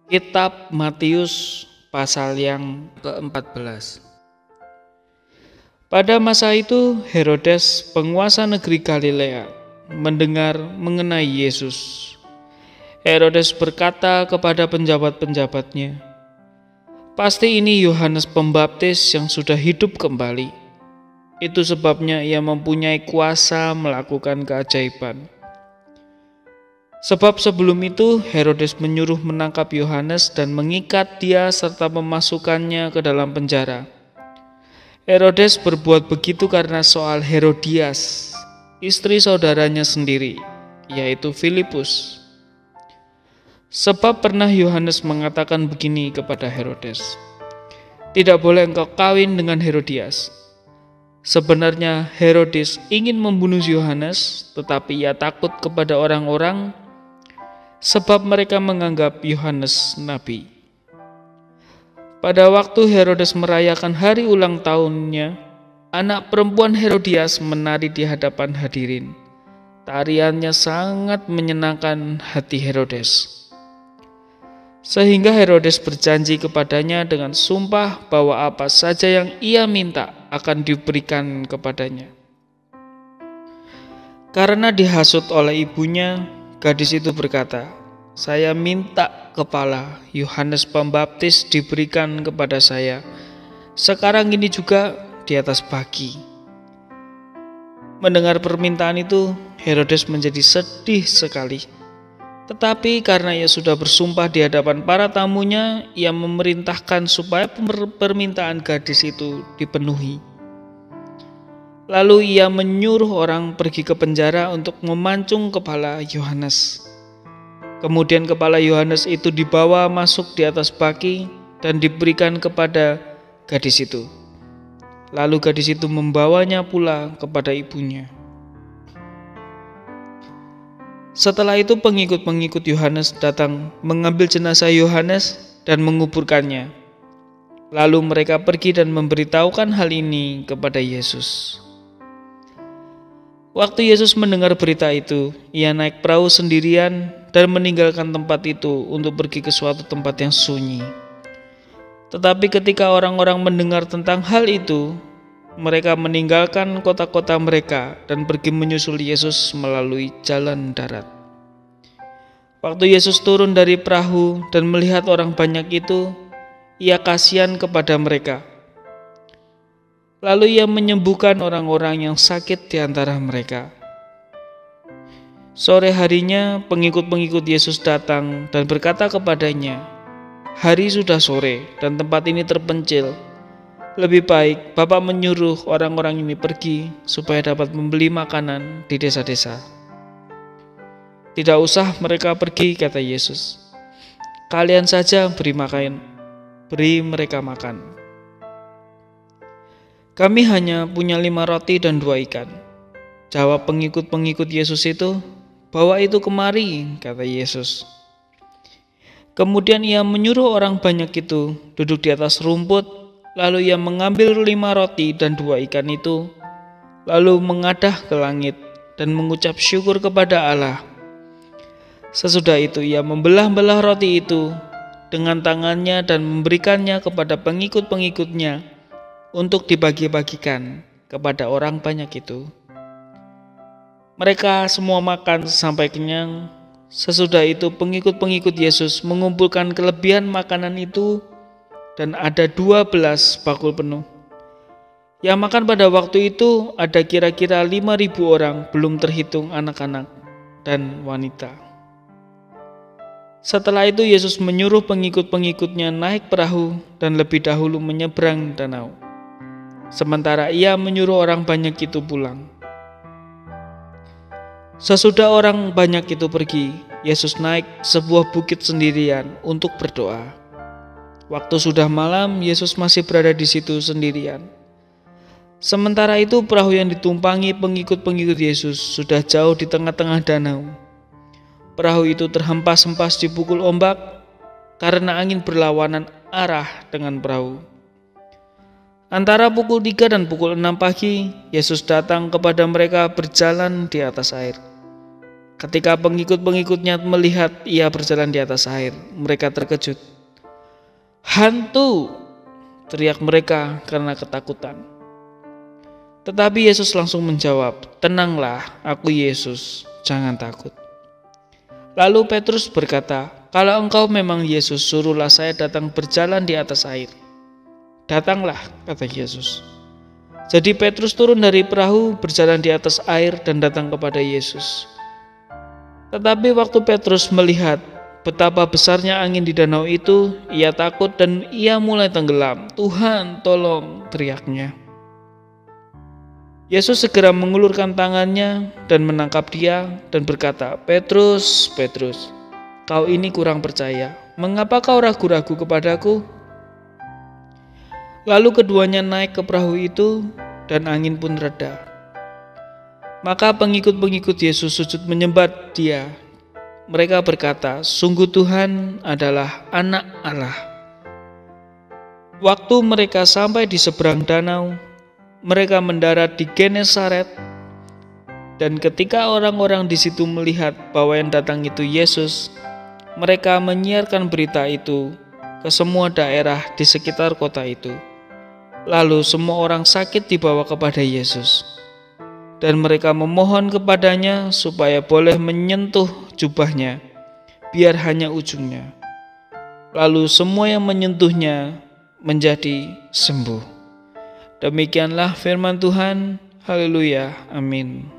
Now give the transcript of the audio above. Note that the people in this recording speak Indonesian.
Kitab Matius pasal yang ke-14. Pada masa itu Herodes, penguasa negeri Galilea, mendengar mengenai Yesus. Herodes berkata kepada penjabat-penjabatnya, "Pasti ini Yohanes Pembaptis yang sudah hidup kembali. Itu sebabnya ia mempunyai kuasa melakukan keajaiban." Sebab sebelum itu Herodes menyuruh menangkap Yohanes dan mengikat dia serta memasukkannya ke dalam penjara. Herodes berbuat begitu karena soal Herodias, istri saudaranya sendiri, yaitu Filipus. Sebab pernah Yohanes mengatakan begini kepada Herodes, "Tidak boleh engkau kawin dengan Herodias." Sebenarnya Herodes ingin membunuh Yohanes, tetapi ia takut kepada orang-orang sebab mereka menganggap Yohanes nabi. Pada waktu Herodes merayakan hari ulang tahunnya, anak perempuan Herodias menari di hadapan hadirin. Tariannya sangat menyenangkan hati Herodes. Sehingga Herodes berjanji kepadanya dengan sumpah bahwa apa saja yang ia minta akan diberikan kepadanya. Karena dihasut oleh ibunya, gadis itu berkata, "Saya minta kepala Yohanes Pembaptis diberikan kepada saya. Sekarang ini juga di atas baki." Mendengar permintaan itu, Herodes menjadi sedih sekali. Tetapi karena ia sudah bersumpah di hadapan para tamunya, ia memerintahkan supaya permintaan gadis itu dipenuhi. Lalu ia menyuruh orang pergi ke penjara untuk memancung kepala Yohanes. Kemudian kepala Yohanes itu dibawa masuk di atas baki dan diberikan kepada gadis itu. Lalu gadis itu membawanya pula kepada ibunya. Setelah itu pengikut-pengikut Yohanes datang mengambil jenazah Yohanes dan menguburkannya. Lalu mereka pergi dan memberitahukan hal ini kepada Yesus. Waktu Yesus mendengar berita itu, ia naik perahu sendirian dan meninggalkan tempat itu untuk pergi ke suatu tempat yang sunyi. Tetapi ketika orang-orang mendengar tentang hal itu, mereka meninggalkan kota-kota mereka dan pergi menyusul Yesus melalui jalan darat. Waktu Yesus turun dari perahu dan melihat orang banyak itu, ia kasihan kepada mereka. Lalu ia menyembuhkan orang-orang yang sakit di antara mereka. Sore harinya pengikut-pengikut Yesus datang dan berkata kepadanya, "Hari sudah sore dan tempat ini terpencil. Lebih baik Bapak menyuruh orang-orang ini pergi supaya dapat membeli makanan di desa-desa." "Tidak usah mereka pergi," kata Yesus. "Kalian saja beri mereka makan." "Kami hanya punya 5 roti dan 2 ikan. Jawab pengikut-pengikut Yesus itu, "Bawa itu kemari," kata Yesus. Kemudian ia menyuruh orang banyak itu duduk di atas rumput. Lalu ia mengambil 5 roti dan 2 ikan itu, lalu mengadah ke langit dan mengucap syukur kepada Allah. Sesudah itu ia membelah-belah roti itu dengan tangannya dan memberikannya kepada pengikut-pengikutnya untuk dibagi-bagikan kepada orang banyak itu. Mereka semua makan sampai kenyang. Sesudah itu pengikut-pengikut Yesus mengumpulkan kelebihan makanan itu dan ada 12 bakul penuh. Yang makan pada waktu itu ada kira-kira 5.000 orang, belum terhitung anak-anak dan wanita. Setelah itu Yesus menyuruh pengikut-pengikutnya naik perahu dan lebih dahulu menyeberang danau. Sementara ia menyuruh orang banyak itu pulang. Sesudah orang banyak itu pergi, Yesus naik sebuah bukit sendirian untuk berdoa. Waktu sudah malam, Yesus masih berada di situ sendirian. Sementara itu perahu yang ditumpangi pengikut-pengikut Yesus sudah jauh di tengah-tengah danau. Perahu itu terhempas-hempas dipukul ombak karena angin berlawanan arah dengan perahu. Antara pukul 3 dan pukul 6 pagi, Yesus datang kepada mereka berjalan di atas air. Ketika pengikut-pengikutnya melihat ia berjalan di atas air, mereka terkejut. "Hantu!" teriak mereka karena ketakutan. Tetapi Yesus langsung menjawab, "Tenanglah, aku Yesus, jangan takut." Lalu Petrus berkata, "Kalau engkau memang Yesus, suruhlah saya datang berjalan di atas air." "Datanglah," kata Yesus. Jadi Petrus turun dari perahu, berjalan di atas air dan datang kepada Yesus. Tetapi waktu Petrus melihat betapa besarnya angin di danau itu, ia takut dan ia mulai tenggelam. "Tuhan, tolong!" teriaknya. Yesus segera mengulurkan tangannya dan menangkap dia dan berkata, "Petrus, Petrus, kau ini kurang percaya. Mengapa kau ragu-ragu kepadaku?" Lalu keduanya naik ke perahu itu dan angin pun reda. Maka pengikut-pengikut Yesus sujud menyembah Dia. Mereka berkata, "Sungguh Tuhan adalah Anak Allah." Waktu mereka sampai di seberang danau, mereka mendarat di Genesaret, dan ketika orang-orang di situ melihat bahwa yang datang itu Yesus, mereka menyiarkan berita itu ke semua daerah di sekitar kota itu. Lalu semua orang sakit dibawa kepada Yesus, dan mereka memohon kepadanya supaya boleh menyentuh jubahnya, biar hanya ujungnya. Lalu semua yang menyentuhnya menjadi sembuh. Demikianlah firman Tuhan. Haleluya. Amin.